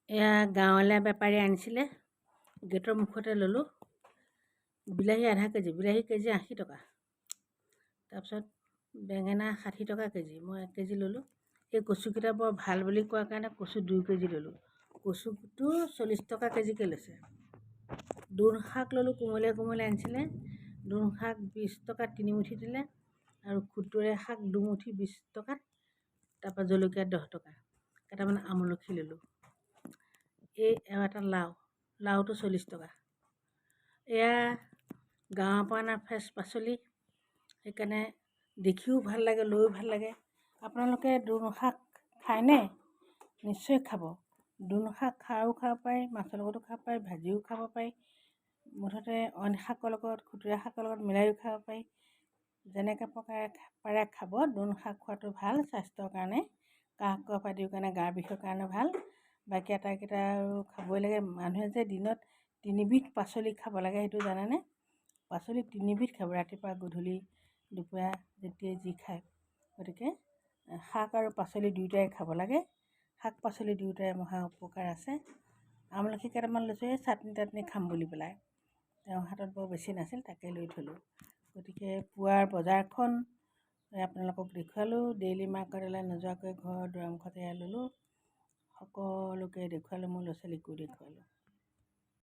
এয়া গাঁৱলীয়া বেপাৰী আনিছিলে, গেটৰ মুখতে ল'লোঁ। বিলাহী আধা কেজি, বিলাহী কেজি 80 টকা। তাৰপিছত বেঙেনা 60 টকা কেজি, মই 1 কেজি ল'লোঁ। এই কচুকেইটা বৰ ভাল বুলি কোৱাৰ কাৰণে কচু 2 কেজি ল'লোঁ। কচুটো 40 টকা কেজিকৈ লৈছে। দোৰোণ শাক ল'লোঁ, কোমলীয়া কোমলীয়া আনিছিলে। দোৰোণ শাক 20 টকাত 3 মুঠি দিলে, আৰু খুতৰীয়া শাক 2 মুঠি 20 টকাত। তাৰপৰা জলকীয়া 10 টকা। কেইটামান আমলখি ল'লোঁ। আৰু এটা লাওটো 40 টকা। এয়া গাঁৱৰ পৰা অনা ফ্ৰেছ পাচলি, সেইকাৰণে দেখিও ভাল লাগে, লৈও ভাল লাগে। আপোনালোকে দোৰোণ শাক খায়নে? নিশ্চয় খাব। দোৰোণ শাক খাব পাৰি, মাছৰ লগতো খাব পাৰি, ভাজিও খাব পাৰি, মুঠতে অইন শাকৰ লগত, খুতৰীয়া শাকৰ লগত মিলাইও খাব পাৰি। যেনেকৈ প্ৰকাৰে পাৰে খাব। দোৰোণ শাক খোৱাটো ভাল স্বাস্থ্যৰ কাৰণে, কাহ কফ আদিৰ কাৰণে, গাৰ বিষৰ কাৰণে ভাল। বাকী আটাইকেইটা আৰু খাবই লাগে। মানুহে যে দিনত 3 বিধ পাচলি খাব লাগে, সেইটো জানেনে? পাচলি 3 বিধ খাব, ৰাতিপুৱা, গধূলি, দুপৰীয়া, যেতিয়াই যি খায়। গতিকে শাক আৰু পাচলি দুয়োটাই খাব লাগে। শাক পাচলি দুয়োটাই মহা উপকাৰ আছে। আমলখি কেইটামান লৈছোঁ, এই চাটনি তাটনি খাম বুলি পেলাই। তেওঁৰ হাতত বৰ বেছি নাছিল, তাকে লৈ থ'লোঁ। গতিকে পুৱাৰ বজাৰখন আপোনালোকক দেখুৱালোঁ। ডেইলি মাৰ্কেটলৈ নোযোৱাকৈ ঘৰৰ দুৱাৰমুখতে ল'লোঁ। সকলোকে দেখুৱালোঁ, মোৰ ল'ৰা ছোৱালীকো দেখুৱালোঁ।